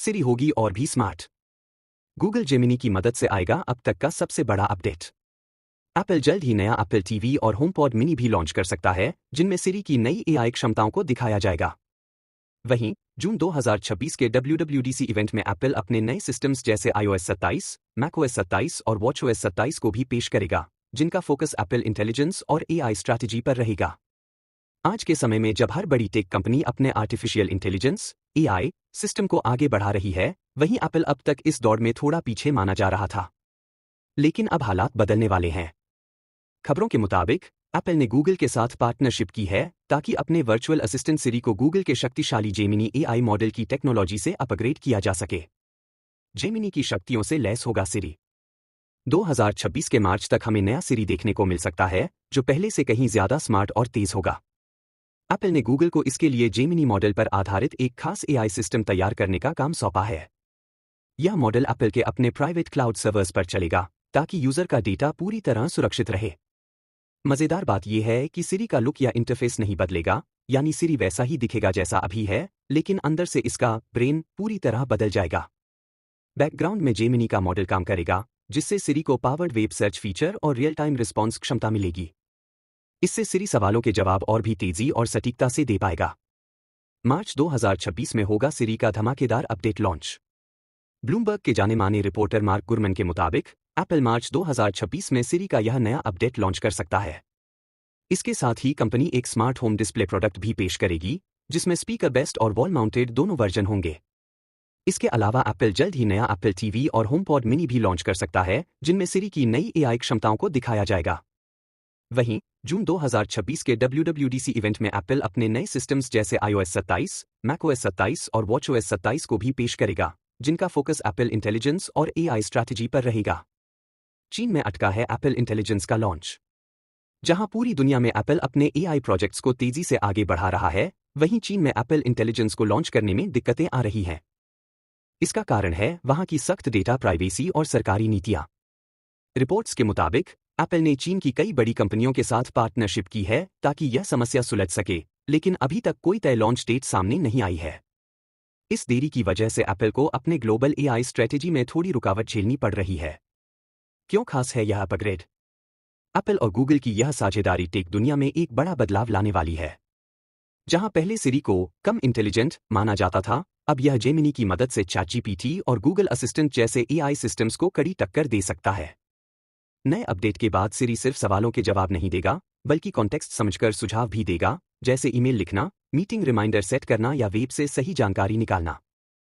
सिरी होगी और भी स्मार्ट। गूगल जेमिनी की मदद से आएगा अब तक का सबसे बड़ा अपडेट। एप्पल जल्द ही नया एप्पल टीवी और होमपॉड मिनी भी लॉन्च कर सकता है, जिनमें सिरी की नई एआई क्षमताओं को दिखाया जाएगा। वहीं जून 2026 के WWDC इवेंट में एप्पल अपने नए सिस्टम्स जैसे iOS 27, macOS 27 और watchOS 27 को भी पेश करेगा, जिनका फोकस एप्पल इंटेलिजेंस और एआई स्ट्रैटेजी पर रहेगा। आज के समय में जब हर बड़ी टेक कंपनी अपने आर्टिफिशियल इंटेलिजेंस एआई सिस्टम को आगे बढ़ा रही है, वहीं एप्पल अब तक इस दौड़ में थोड़ा पीछे माना जा रहा था। लेकिन अब हालात बदलने वाले हैं। खबरों के मुताबिक एप्पल ने गूगल के साथ पार्टनरशिप की है ताकि अपने वर्चुअल असिस्टेंट सिरी को गूगल के शक्तिशाली जेमिनी एआई मॉडल की टेक्नोलॉजी से अपग्रेड किया जा सके। जेमिनी की शक्तियों से लैस होगा सिरी। 2026 के मार्च तक हमें नया सिरी देखने को मिल सकता है, जो पहले से कहीं ज्यादा स्मार्ट और तेज होगा। एप्पल ने गूगल को इसके लिए जेमिनी मॉडल पर आधारित एक खास एआई सिस्टम तैयार करने का काम सौंपा है। यह मॉडल एप्पल के अपने प्राइवेट क्लाउड सर्वर्स पर चलेगा ताकि यूजर का डेटा पूरी तरह सुरक्षित रहे। मजेदार बात यह है कि सिरी का लुक या इंटरफेस नहीं बदलेगा, यानी सिरी वैसा ही दिखेगा जैसा अभी है, लेकिन अंदर से इसका ब्रेन पूरी तरह बदल जाएगा। बैकग्राउंड में जेमिनी का मॉडल काम करेगा, जिससे सिरी को पावर्ड वेब सर्च फीचर और रियल टाइम रिस्पॉन्स क्षमता मिलेगी। इससे सिरी सवालों के जवाब और भी तेजी और सटीकता से दे पाएगा। मार्च 2026 में होगा सिरी का धमाकेदार अपडेट लॉन्च। ब्लूमबर्ग के जाने माने रिपोर्टर मार्क गुरमन के मुताबिक एप्पल मार्च 2026 में सिरी का यह नया अपडेट लॉन्च कर सकता है। इसके साथ ही कंपनी एक स्मार्ट होम डिस्प्ले प्रोडक्ट भी पेश करेगी, जिसमें स्पीकर बेस्ट और वॉल माउंटेड दोनों वर्जन होंगे। इसके अलावा एप्पल जल्द ही नया एप्पल टीवी और होमपॉड मिनी भी लॉन्च कर सकता है, जिनमें सिरी की नई एआई क्षमताओं को दिखाया जाएगा। वहीं जून 2026 के WWDC इवेंट में एप्पल अपने नए सिस्टम्स जैसे iOS 27, macOS 27 और watchOS 27 को भी पेश करेगा, जिनका फोकस एप्पल इंटेलिजेंस और एआई स्ट्रैटेजी पर रहेगा। चीन में अटका है एप्पल इंटेलिजेंस का लॉन्च। जहां पूरी दुनिया में एप्पल अपने एआई प्रोजेक्ट्स को तेजी से आगे बढ़ा रहा है, वहीं चीन में एप्पल इंटेलिजेंस को लॉन्च करने में दिक्कतें आ रही हैं। इसका कारण है वहां की सख्त डेटा प्राइवेसी और सरकारी नीतियां। रिपोर्ट्स के मुताबिक एप्पल ने चीन की कई बड़ी कंपनियों के साथ पार्टनरशिप की है ताकि यह समस्या सुलझ सके, लेकिन अभी तक कोई तय लॉन्च डेट सामने नहीं आई है। इस देरी की वजह से एप्पल को अपने ग्लोबल एआई स्ट्रेटेजी में थोड़ी रुकावट झेलनी पड़ रही है। क्यों खास है यह अपग्रेड? एप्पल और गूगल की यह साझेदारी टेक दुनिया में एक बड़ा बदलाव लाने वाली है। जहां पहले सिरी को कम इंटेलिजेंट माना जाता था, अब यह जेमिनी की मदद से चैटजीपीटी और गूगल असिस्टेंट जैसे एआई सिस्टम्स को कड़ी टक्कर दे सकता है। नए अपडेट के बाद सिरी सिर्फ सवालों के जवाब नहीं देगा, बल्कि कॉन्टेक्स्ट समझकर सुझाव भी देगा, जैसे ईमेल लिखना, मीटिंग रिमाइंडर सेट करना या वेब से सही जानकारी निकालना।